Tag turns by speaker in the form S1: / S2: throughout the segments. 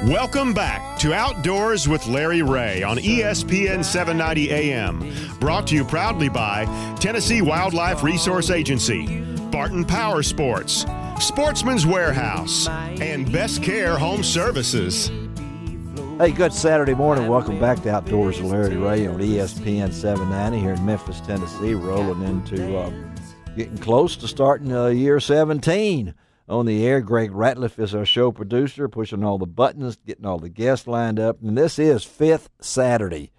S1: Welcome back to Outdoors with Larry Ray on ESPN 790 AM. Brought to you proudly by Tennessee Wildlife Resource Agency, Barton Power Sports, Sportsman's Warehouse, and Best Care Home Services.
S2: Hey, good Saturday morning. Welcome back to Outdoors with Larry Ray on ESPN 790 here in Memphis, Tennessee. Rolling into getting close to starting year 17 on the air. Greg Ratliff is our show producer, pushing all the buttons, getting all the guests lined up. And this is Fifth Saturday.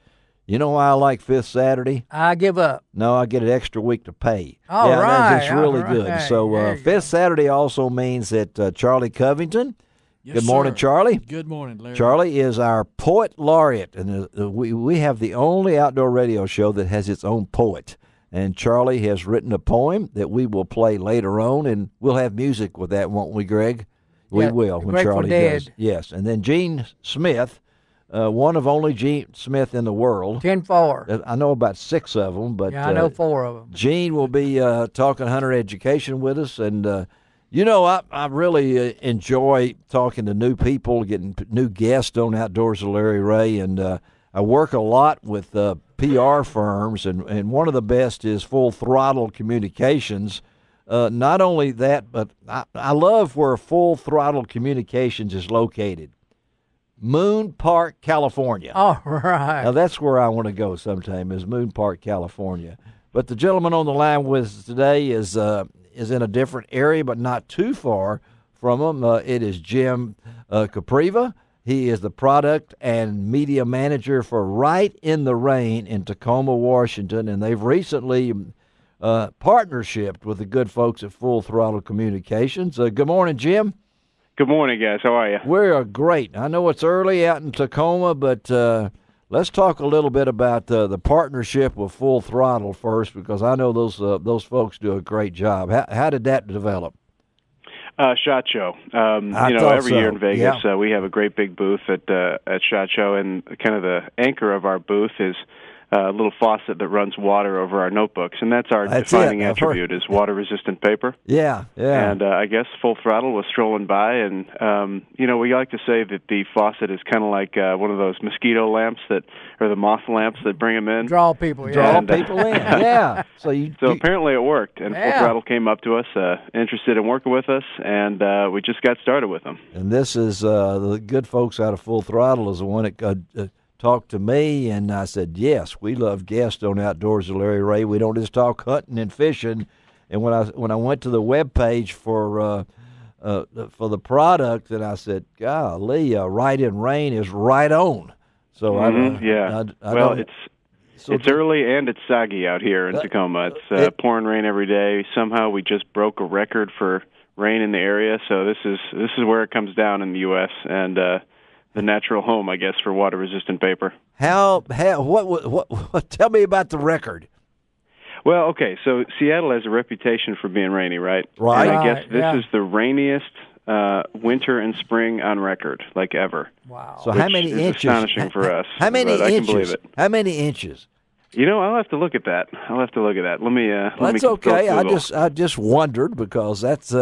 S2: You know why I like Fifth Saturday?
S3: I give up.
S2: No, I get an extra week to pay.
S3: All right.
S2: It's really
S3: all
S2: good.
S3: right.
S2: So Fifth Saturday also means that Charlie Covington.
S4: Yes,
S2: Good morning,
S4: sir.
S2: Charlie.
S4: Good morning, Larry.
S2: Charlie is our poet laureate, and we have the only outdoor radio show that has its own poet. And Charlie has written a poem that we will play later on, and we'll have music with that, won't we, Greg? We will when
S3: Grateful
S2: Charlie
S3: Dead.
S2: does. Yes, and then Gene Smith, one of only Gene Smith in the world.
S3: 10-4.
S2: I know about 6 of them, but
S3: Yeah, I know 4 of them.
S2: Gene will be talking hunter education with us, and I really enjoy talking to new people, getting new guests on Outdoors with Larry Ray, and I work a lot with PR firms, and one of the best is Full Throttle Communications. Not only that, but I love where Full Throttle Communications is located. Moon Park, California.
S3: All right.
S2: Now, that's where I want to go sometime, is Moon Park, California. But the gentleman on the line with us today is in a different area, but not too far from him. It is Jim Kopriva. He is the product and media manager for Rite in the Rain in Tacoma, Washington, and they've recently partnershiped with the good folks at Full Throttle Communications. Good morning, Jim.
S5: Good morning, guys. How are you?
S2: We're great. I know it's early out in Tacoma, but let's talk a little bit about the partnership with Full Throttle first, because I know those folks do a great job. How did that develop?
S5: SHOT Show. Every year in Vegas, we have a great big booth at SHOT Show, and kind of the anchor of our booth is a little faucet that runs water over our notebooks, and that's our defining attribute is water-resistant paper.
S2: Yeah.
S5: And I guess Full Throttle was strolling by, and we like to say that the faucet is kind of like one of those mosquito lamps or the moth lamps that bring them in.
S3: Draw people, yeah.
S2: Draw people in, yeah. So
S5: apparently it worked, and Full Throttle came up to us, interested in working with us, and we just got started with them.
S2: And this is the good folks out of Full Throttle is the one that talked to me, and I said, yes, we love guests on Outdoors with Larry Ray. We don't just talk hunting and fishing. And when I went to the webpage for the product, and I said, golly, Rite in Rain is right on. So
S5: it's early and it's soggy out here in Tacoma. It's pouring rain every day. Somehow we just broke a record for rain in the area. So this is where it comes down in the U.S. and the natural home, I guess, for water-resistant paper.
S2: What? Tell me about the record.
S5: Well, okay, so Seattle has a reputation for being rainy, right?
S2: Right.
S5: And I guess this is the rainiest winter and spring on record, like ever.
S3: Wow.
S2: So how many inches?
S5: Astonishing for us.
S2: How many inches?
S5: I can believe it.
S2: How many inches?
S5: I'll have to look at that. Let me.
S2: That's okay. I just wondered, because that's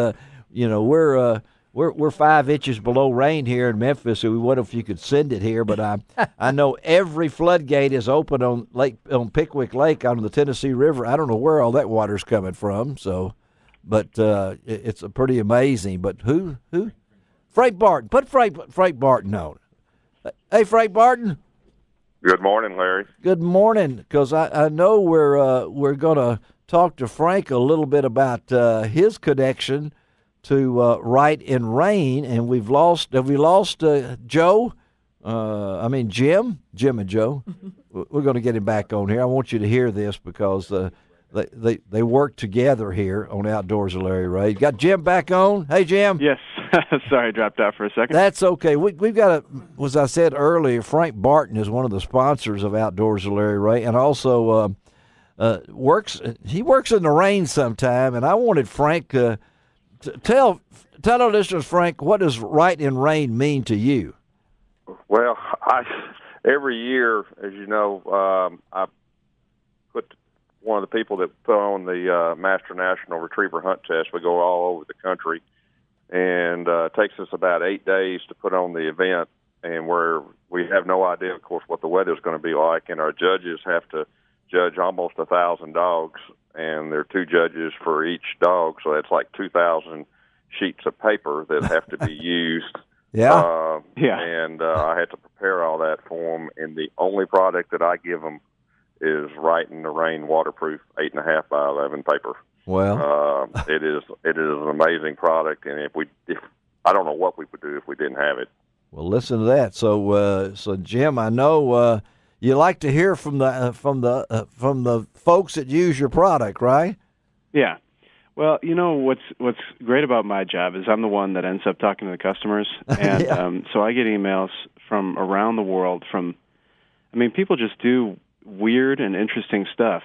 S2: we're 5 inches below rain here in Memphis. So we wonder if you could send it here. But I know every floodgate is open on Pickwick Lake on the Tennessee River. I don't know where all that water's coming from. So, but it's pretty amazing. But who? Frank Barton. Put Frank Barton on. Hey, Frank Barton.
S6: Good morning, Larry.
S2: Good morning, because I know we're going to talk to Frank a little bit about his connection to Rite in Rain, and have we lost Joe? Jim and Joe. We're going to get him back on here. I want you to hear this, because they work together here on Outdoors with Larry Ray. Got Jim back on? Hey, Jim.
S5: Yes. Sorry, I dropped out for a second.
S2: That's okay. We've got as I said earlier, Frank Barton is one of the sponsors of Outdoors with Larry Ray, and also works in the rain sometime. And I wanted Frank tell our listeners, Frank, what does Rite in Rain mean to you?
S6: Well, every year, as you know, I put one of the people that put on the Master National Retriever Hunt Test. We go all over the country, and it takes us about 8 days to put on the event. and where we have no idea, of course, what the weather's going to be like, and our judges have to judge almost 1,000 dogs, and there are 2 judges for each dog, so that's like 2,000 sheets of paper that have to be used.
S2: Yeah.
S6: And I had to prepare all that for them, and the only product that I give them is Rite in the Rain waterproof 8.5 by 11 paper.
S2: Well,
S6: it is an amazing product, and if I don't know what we would do if we didn't have it.
S2: Well, listen to that. So Jim, I know you like to hear from the folks that use your product, right?
S5: Yeah. Well, you know what's great about my job is I'm the one that ends up talking to the customers, and so I get emails from around the world. People just do weird and interesting stuff.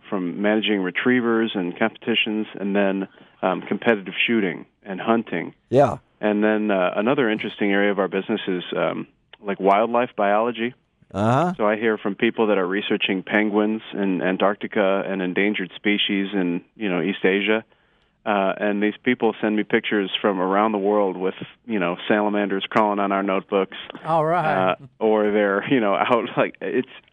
S5: From managing retrievers and competitions, and then competitive shooting and hunting.
S2: Yeah.
S5: And then another interesting area of our business is like wildlife biology.
S2: Uh-huh.
S5: So I hear from people that are researching penguins in Antarctica and endangered species in East Asia, and these people send me pictures from around the world with salamanders crawling on our notebooks.
S3: All right.
S5: Or they're out like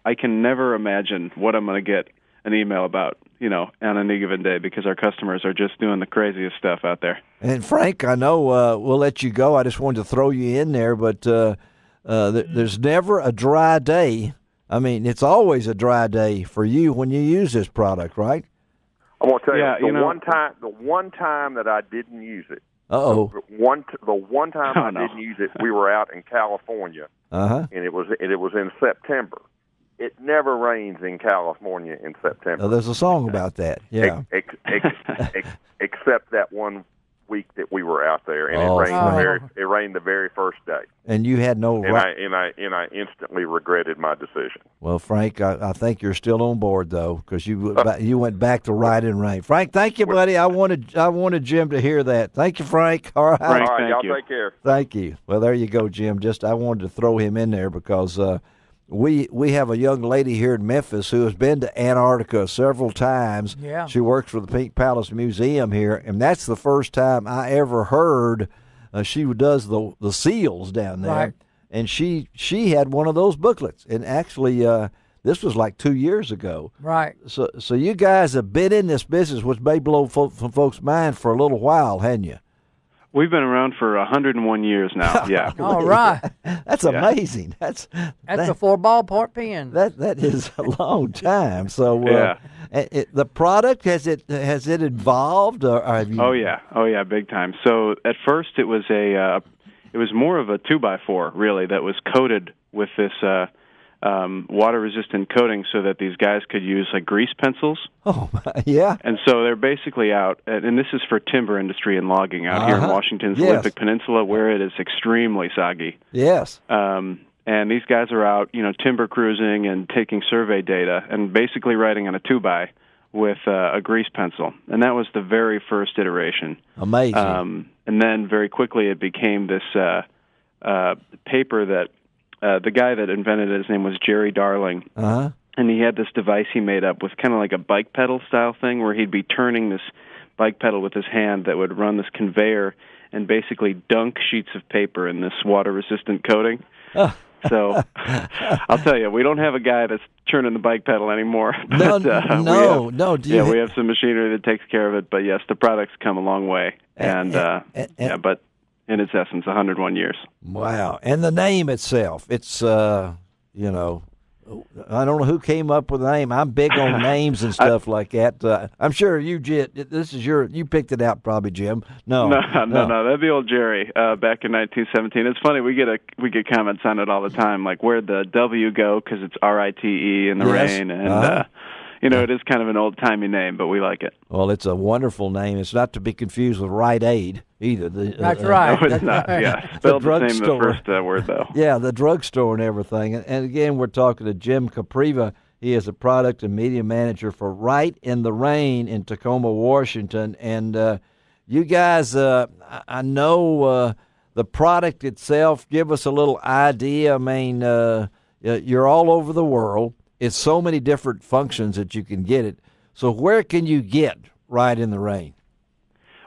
S5: I can never imagine what I'm going to get an email about on any given day because our customers are just doing the craziest stuff out there.
S2: And Frank, I know we'll let you go. I just wanted to throw you in there, but. There's never a dry day. I mean, it's always a dry day for you when you use this product, right?
S6: I'm going to tell you, the one time that I didn't use it.
S2: Uh-oh.
S6: The one time I didn't use it, we were out in California, and it was in September. It never rains in California in September.
S2: Oh, there's a song about that. Yeah.
S6: Except that one week that we were out there, and it rained the very first day.
S2: And you had no right.
S6: And I instantly regretted my decision.
S2: Well, Frank, I think you're still on board though, because you went back to Rite in Rain. Frank, thank you, buddy. I wanted Jim to hear that. Thank you, Frank. All right,
S5: Frank,
S6: y'all
S5: you.
S6: Take care.
S2: Thank you. Well, there you go, Jim. I wanted to throw him in there because we have a young lady here in Memphis who has been to Antarctica several times.
S3: Yeah.
S2: She works for the Pink Palace Museum here, and that's the first time I ever heard she does the seals down there.
S3: Right.
S2: And she had one of those booklets, and actually this was like 2 years ago.
S3: Right.
S2: So you guys have been in this business, which may blow some folks' mind for a little while, hadn't you?
S5: We've been around for 101 years now. Yeah.
S3: All right.
S2: That's amazing. That's
S3: before ballpark pen.
S2: That is a long time. So the product has it evolved, or have you?
S5: Oh yeah, big time. So at first it was more of a 2x4 really that was coated with this water-resistant coating so that these guys could use like grease pencils.
S2: Oh, yeah.
S5: And so they're basically out, and this is for timber industry and logging out here in Washington's Olympic Peninsula where it is extremely soggy.
S2: Yes.
S5: And these guys are out, timber cruising and taking survey data and basically writing on a 2x with a grease pencil. And that was the very first iteration.
S2: Amazing.
S5: And then very quickly it became this paper that the guy that invented it, his name was Jerry Darling, and he had this device he made up with kind of like a bike pedal style thing where he'd be turning this bike pedal with his hand that would run this conveyor and basically dunk sheets of paper in this water-resistant coating. So I'll tell you, we don't have a guy that's turning the bike pedal anymore. But,
S2: no.
S5: We have some machinery that takes care of it, but yes, the product's come a long way. But in its essence, 101 years.
S2: Wow. And the name itself, it's, I don't know who came up with the name. I'm big on names and stuff like that. I'm sure you picked it out probably, Jim. No,
S5: that'd be old Jerry back in 1917. It's funny, we get comments on it all the time, like where'd the W go, because it's Rite in the rain, and it is kind of an old-timey name, but we like it.
S2: Well, it's a wonderful name. It's not to be confused with Rite Aid either.
S3: That's right.
S5: No, it's not. Yeah, spelled the same, the first word, though.
S2: Yeah, the drugstore and everything. And again, we're talking to Jim Kopriva. He is a product and media manager for Rite in the Rain in Tacoma, Washington. And you guys, I know the product itself, give us a little idea. I mean, you're all over the world. It's so many different functions that you can get it. So where can you get Rite in the Rain?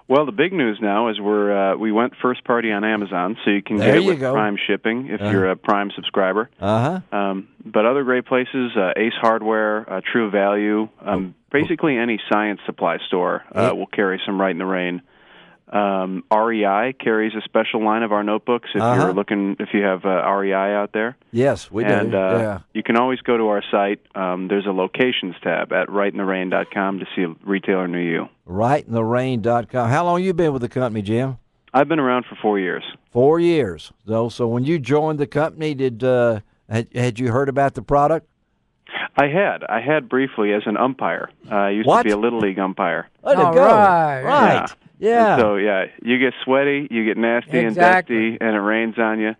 S5: Well, the big news now is we went first party on Amazon, so you can get it with Prime shipping if you're a Prime subscriber. But other great places, Ace Hardware, True Value, basically any science supply store will carry some Rite in the Rain. REI carries a special line of our notebooks if you have REI out there.
S2: Yes, we do.
S5: And you can always go to our site. There's a locations tab at riteintherain.com to see a retailer near you.
S2: Riteintherain.com. How long have you been with the company, Jim?
S5: I've been around for 4 years.
S2: 4 years. So when you joined the company, had you heard about the product?
S5: I had briefly as an umpire. I used to be a Little League umpire.
S2: Let it go. Right. Yeah.
S5: And so, you get sweaty, you get nasty and dusty, and it rains on you.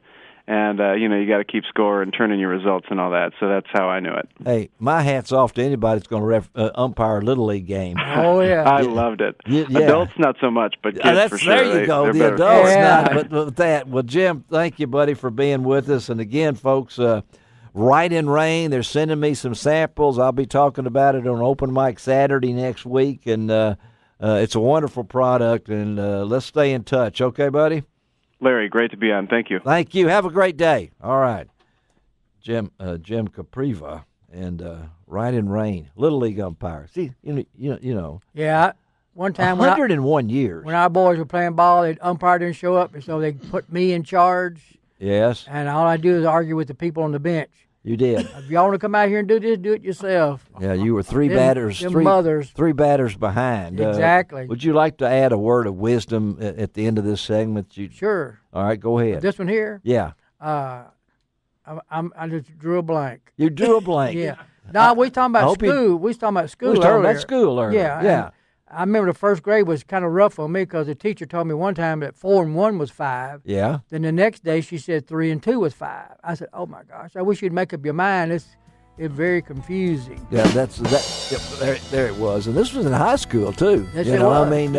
S5: And, you got to keep score and turn in your results and all that. So that's how I knew it.
S2: Hey, my hat's off to anybody that's going to umpire a Little League game.
S3: Oh, yeah.
S5: I loved it. Adults, not so much, but kids for sure.
S2: There you go. The adults, not. But with that, well, Jim, thank you, buddy, for being with us. And again, folks, Rite in Rain, they're sending me some samples. I'll be talking about it on Open Mic Saturday next week. And it's a wonderful product. And let's stay in touch. Okay, buddy?
S5: Larry, great to be on. Thank you.
S2: Thank you. Have a great day. All right. Jim Kopriva and Rite in Rain, Little League umpire. See, you know.
S3: Yeah. One time
S2: 101 years.
S3: When our boys were playing ball, the umpire didn't show up, and so they put me in charge.
S2: Yes.
S3: And all I do is argue with the people on the bench.
S2: You did.
S3: If y'all want to come out here and do this, do it yourself.
S2: Yeah, you were three batters behind.
S3: Exactly.
S2: Would you like to add a word of wisdom at the end of this segment?
S3: Sure.
S2: All right, go ahead.
S3: This one here?
S2: Yeah.
S3: I just drew a blank.
S2: You drew a blank?
S3: Yeah. No, we talking about school. We was talking about school earlier. Yeah. I remember the first grade was kind of rough on me because the teacher told me one time that 4 and 1 was 5.
S2: Yeah.
S3: Then the next day she said 3 and 2 was 5. I said, "Oh my gosh! I wish you'd make up your mind. It's very confusing."
S2: Yeah, there it was, and this was in high school too.
S3: Yes, it was.
S2: I mean,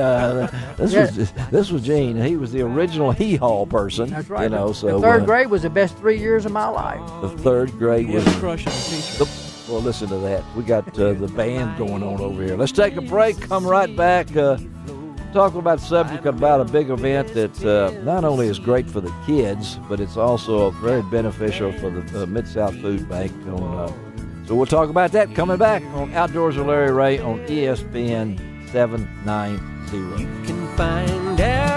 S2: this was Gene. He was the original hee-haw person.
S3: That's right.
S2: So
S3: the 3rd grade was the best 3 years of my life.
S2: The 3rd grade was
S4: crushing teacher.
S2: Well, listen to that. We got the band going on over here. Let's take a break. Come right back. Talking about a subject about a big event that not only is great for the kids, but it's also very beneficial for the Mid-South Food Bank. So we'll talk about that coming back on Outdoors with Larry Ray on ESPN 790.
S4: You can find out